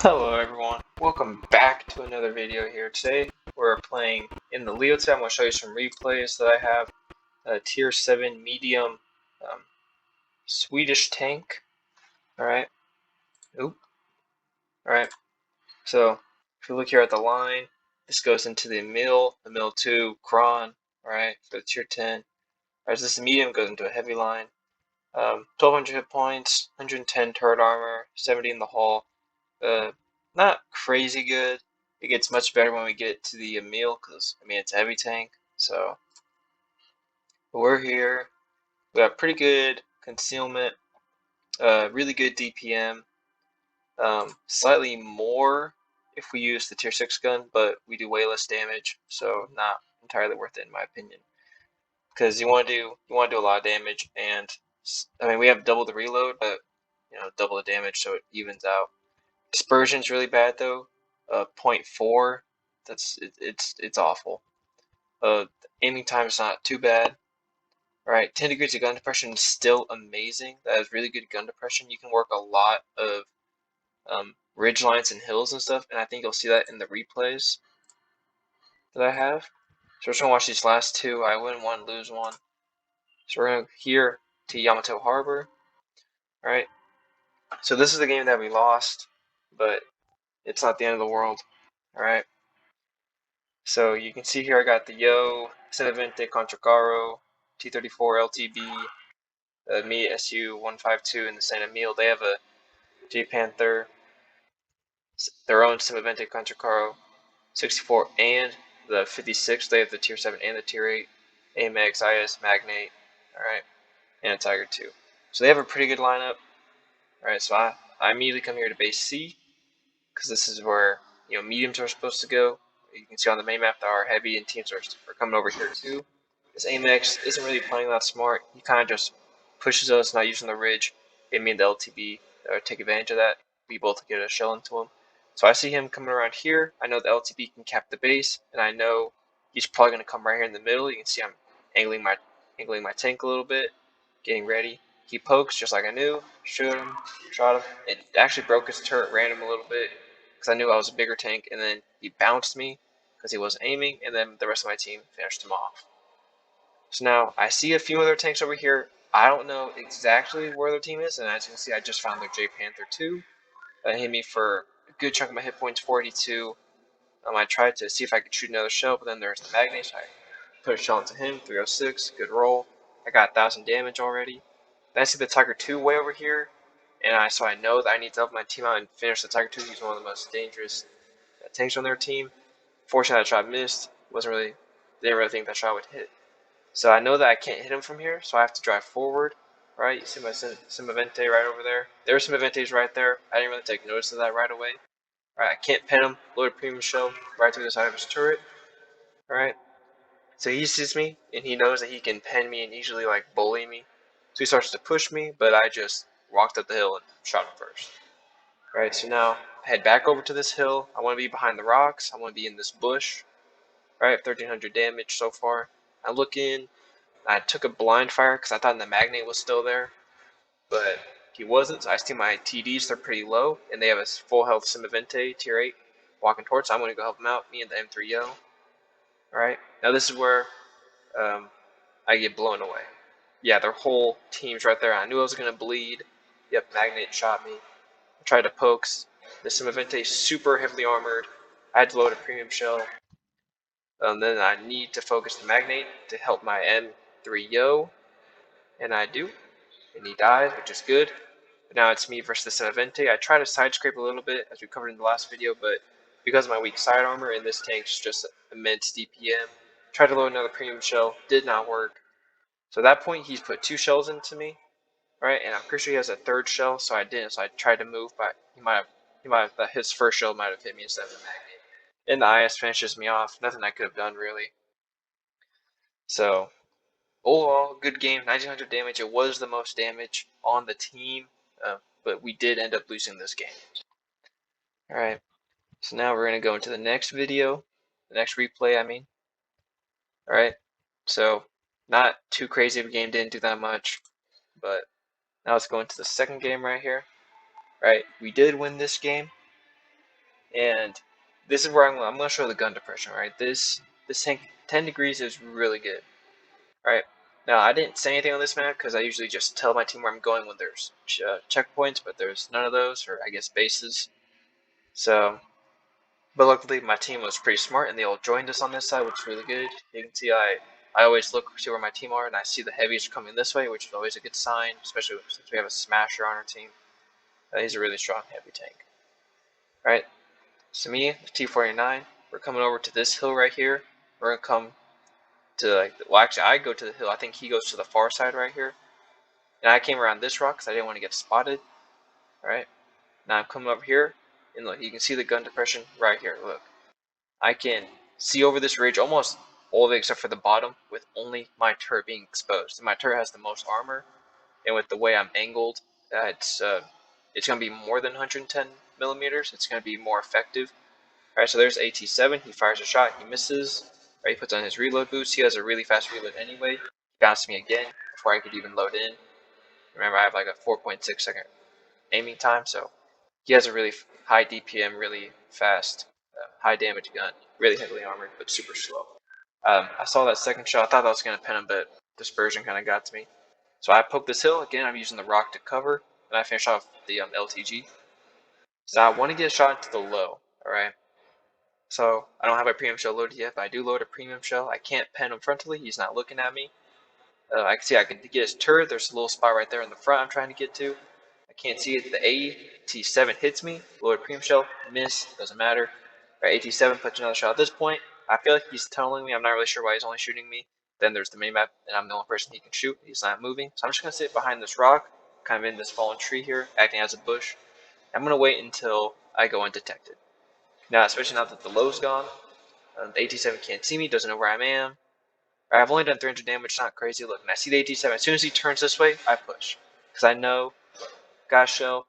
Hello everyone, welcome back to another video here. Today we're playing in the Leo tab. I'm going to show you some replays that I have. A tier 7 medium Swedish tank. Alright, alright, so if you look here at the line, this goes into the mill 2, Kron, alright, for the tier 10. Whereas this medium goes into a heavy line. 1200 hit points, 110 turret armor, 70 in the hull. Not crazy good. It gets much better when we get to the Emil, because I mean it's a heavy tank. So we're here. We got pretty good concealment, really good DPM, slightly more if we use the tier 6 gun, but we do way less damage, so not entirely worth it in my opinion. Because you want to do a lot of damage, and I mean we have double the reload, but double the damage, so it evens out. Dispersion's really bad though. 0.4. It's awful. Aiming time is not too bad. Alright, 10 degrees of gun depression is still amazing. That is really good gun depression. You can work a lot of ridge lines and hills and stuff, and I think you'll see that in the replays that I have. So we're just gonna watch these last two. I win one, lose one. So we're gonna here to Yamato Harbor. Alright. So this is the game that we lost, but it's not the end of the world. Alright. So you can see here I got the Yo, Senevente Contracaro, T-34 LTB, me SU-152, and the San Emil. They have a J-Panther, their own Senevente Contracaro 64, and the 56. They have the Tier 7 and the Tier 8, AMX, IS, Magnate, alright, and a Tiger 2. So they have a pretty good lineup. Alright, so I immediately come here to base C, because this is where mediums are supposed to go. You can see on the main map that our heavy and teams are coming over here too. This AMX isn't really playing that smart. He kind of just pushes us, not using the ridge. Me and the LTB take advantage of that. We both get a shell into him. So I see him coming around here. I know the LTB can cap the base, and I know he's probably going to come right here in the middle. You can see I'm angling my tank a little bit, getting ready. He pokes just like I knew. Shoot him, shot him. It actually broke his turret random a little bit because I knew I was a bigger tank, and then he bounced me because he wasn't aiming, and then the rest of my team finished him off. So now I see a few other tanks over here. I don't know exactly where their team is, and as you can see, I just found their J-Panther 2. That hit me for a good chunk of my hit points, 482. I tried to see if I could shoot another shell, but then there's the Magnate, so I put a shell into him, 306, good roll. I got 1,000 damage already. Then I see the Tiger 2 way over here, and so I know that I need to help my team out and finish the Tiger 2. He's one of the most dangerous tanks on their team. Fortunately, that shot missed. Didn't really think that shot would hit. So I know that I can't hit him from here, so I have to drive forward. Right, you see my Senevente right over there. There's Seneventes right there. I didn't really take notice of that right away. Alright, I can't pin him. Load a premium shell right through the side of his turret. Alright, so he sees me, and he knows that he can pen me and easily bully me. So he starts to push me, but I just walked up the hill and shot him first. Alright, so now I head back over to this hill. I want to be behind the rocks. I want to be in this bush. Alright, 1,300 damage so far. I look in. I took a blind fire because I thought the Magnate was still there, but he wasn't. So I see my TDs, they're pretty low, and they have a full health Senevente, tier 8, walking towards. So I'm going to go help him out, me and the M3Yo. Alright, now this is where I get blown away. Yeah, their whole team's right there. I knew I was going to bleed. Yep, Magnate shot me. I tried to pokes. The Senevente super heavily armored. I had to load a premium shell. Then I need to focus the Magnate to help my M3Yo, and I do, and he dies, which is good. But now it's me versus the Senevente. I try to side scrape a little bit, as we covered in the last video, but because of my weak side armor, and this tank's just immense DPM, tried to load another premium shell, did not work. So at that point, he's put 2 shells into me, right? And I'm pretty sure he has a 3rd shell, so I didn't. So I tried to move, but his first shell might have hit me instead of the Magnate. And the IS finishes me off. Nothing I could have done, really. So, overall, good game. 1,900 damage. It was the most damage on the team, but we did end up losing this game. Alright, so now we're going to go into the next video. The next replay, I mean. Alright, so not too crazy of a game. Didn't do that much. But now let's go into the second game right here. Alright, we did win this game. And this is where I'm going to show the gun depression, right? This tank, 10 degrees is really good, right? Now, I didn't say anything on this map because I usually just tell my team where I'm going when there's checkpoints, but there's none of those, or I guess bases. So, but luckily my team was pretty smart and they all joined us on this side, which is really good. You can see I always look to see where my team are, and I see the heavies are coming this way, which is always a good sign, especially since we have a smasher on our team. He's a really strong heavy tank. Right, so me, T49, we're coming over to this hill right here. We're gonna come to well, actually I go to the hill. I think he goes to the far side right here. And I came around this rock because I didn't want to get spotted. Right, now I'm coming over here, and look, you can see the gun depression right here. Look, I can see over this ridge almost all of it except for the bottom, with only my turret being exposed. And my turret has the most armor, and with the way I'm angled, it's gonna be more than 110 millimeters. It's gonna be more effective. Alright, so there's AT7. He fires a shot. He misses. Right, he puts on his reload boost. He has a really fast reload anyway. He bounced me again before I could even load in. Remember, I have like a 4.6 second aiming time, so he has a really high DPM, really fast, high damage gun. Really heavily armored, but super slow. I saw that second shot. I thought that was going to pin him, but dispersion kind of got to me. So I poked this hill. Again, I'm using the rock to cover, and I finish off the LTG. So I want to get a shot into the low, alright? So I don't have a premium shell loaded yet, but I do load a premium shell. I can't pen him frontally. He's not looking at me. I can see I can get his turret. There's a little spot right there in the front I'm trying to get to. I can't see it. The AT7 hits me. Load a premium shell. Miss. Doesn't matter. Right, AT7 puts another shot at this point. I feel like he's tunneling me. I'm not really sure why he's only shooting me. Then there's the minimap, and I'm the only person he can shoot. He's not moving. So I'm just going to sit behind this rock, kind of in this fallen tree here, acting as a bush. I'm going to wait until I go undetected. Now, especially now that the low's gone, the AT7 can't see me, doesn't know where I am. I've only done 300 damage, not crazy. Look, and I see the AT7. As soon as he turns this way, I push. Because I know, got shell,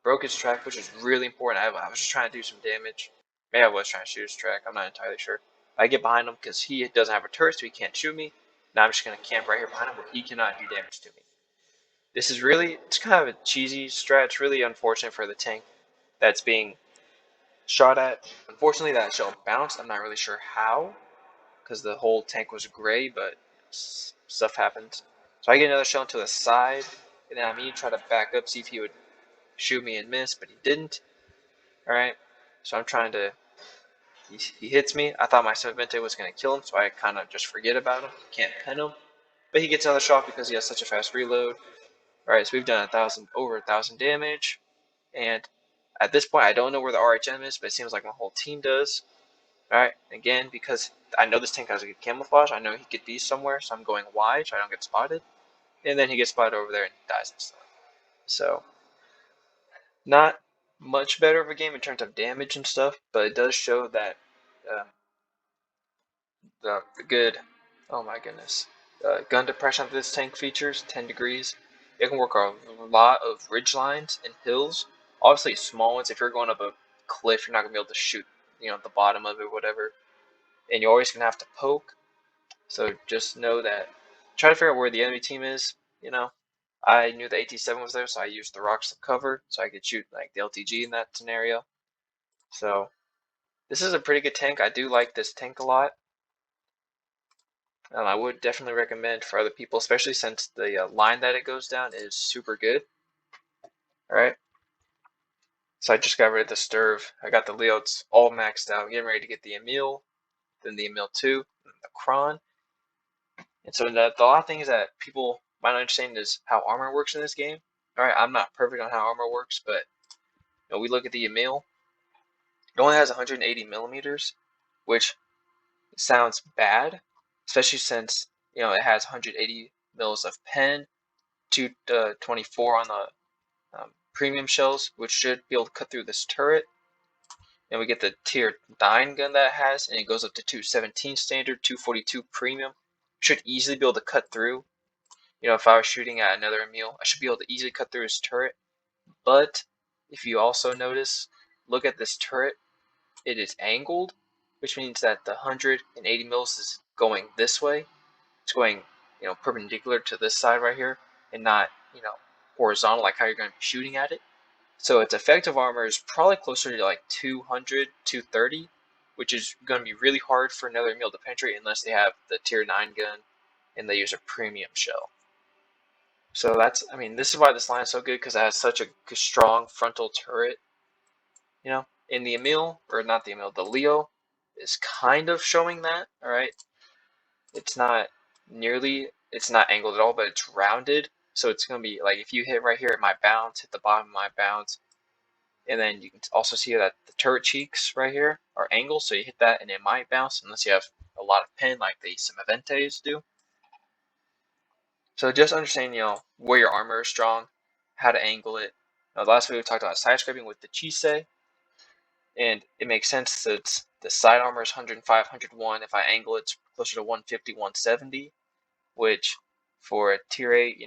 broke his track, which is really important. I was just trying to do some damage. Maybe I was trying to shoot his track, I'm not entirely sure. I get behind him because he doesn't have a turret, so he can't shoot me. Now I'm just going to camp right here behind him where he cannot do damage to me. This is really, it's kind of a cheesy strat. It's really unfortunate for the tank that's being shot at. Unfortunately, that shell bounced. I'm not really sure how, because the whole tank was gray, but stuff happens. So I get another shell to the side, and then I mean try to back up, see if he would shoot me and miss, but he didn't. Alright, so I'm trying to, he hits me. I thought my Vente was going to kill him, so I kind of just forget about him. Can't pen him. But he gets another shot because he has such a fast reload. Alright, so we've done over 1,000 damage, and at this point I don't know where the RHM is, but it seems like my whole team does. Alright, again, because I know this tank has a good camouflage, I know he could be somewhere, so I'm going wide so I don't get spotted. And then he gets spotted over there and dies instantly. So, not much better of a game in terms of damage and stuff, but it does show that the good, oh my goodness, gun depression that this tank features, 10 degrees. It can work on a lot of ridge lines and hills. Obviously small ones, if you're going up a cliff, you're not going to be able to shoot, the bottom of it, whatever. And you're always going to have to poke. So just know that, try to figure out where the enemy team is, I knew the AT7 was there, so I used the rocks to cover, so I could shoot like the LTG in that scenario. So this is a pretty good tank. I do like this tank a lot. I would definitely recommend for other people, especially since the line that it goes down is super good. Alright. So I just got rid of the Sturv. I got the Leots all maxed out, getting ready to get the Emil, then the Emil 2, and the Kron. And so the odd thing is that people might not understand is how armor works in this game. Alright, I'm not perfect on how armor works, but we look at the Emil. It only has 180 millimeters, which sounds bad, especially since it has 180 mils of pen, 224 on the premium shells, which should be able to cut through this turret. And we get the tier 9 gun that it has, and it goes up to 217 standard, 242 premium. Should easily be able to cut through. If I was shooting at another Emil, I should be able to easily cut through his turret. But if you also notice, look at this turret. It is angled, which means that the 180 mils is going this way. It's going, perpendicular to this side right here, and not, horizontal like how you're going to be shooting at it. So its effective armor is probably closer to like 200, 230, which is going to be really hard for another Emil to penetrate unless they have the tier 9 gun and they use a premium shell. So that's, I mean, this is why this line is so good, because it has such a strong frontal turret. You know, in the Emil, or not the Emil, the Leo is kind of showing that, alright? It's not it's not angled at all, but it's rounded. So it's going to be like if you hit right here at my bounce, hit the bottom of my bounce, and then you can also see that the turret cheeks right here are angled, so you hit that and it might bounce unless you have a lot of pin like the Semaventes do. So just understand, where your armor is strong, how to angle it. Now, last week we talked about side scraping with the Chisei, and it makes sense that the side armor is 105, 101. If I angle it, it's closer to 150, 170, which for a tier 8,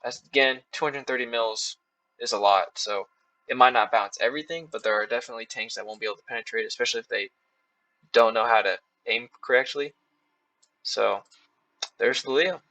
as again, 230 mils is a lot. So it might not bounce everything, but there are definitely tanks that won't be able to penetrate, especially if they don't know how to aim correctly. So there's the Leo.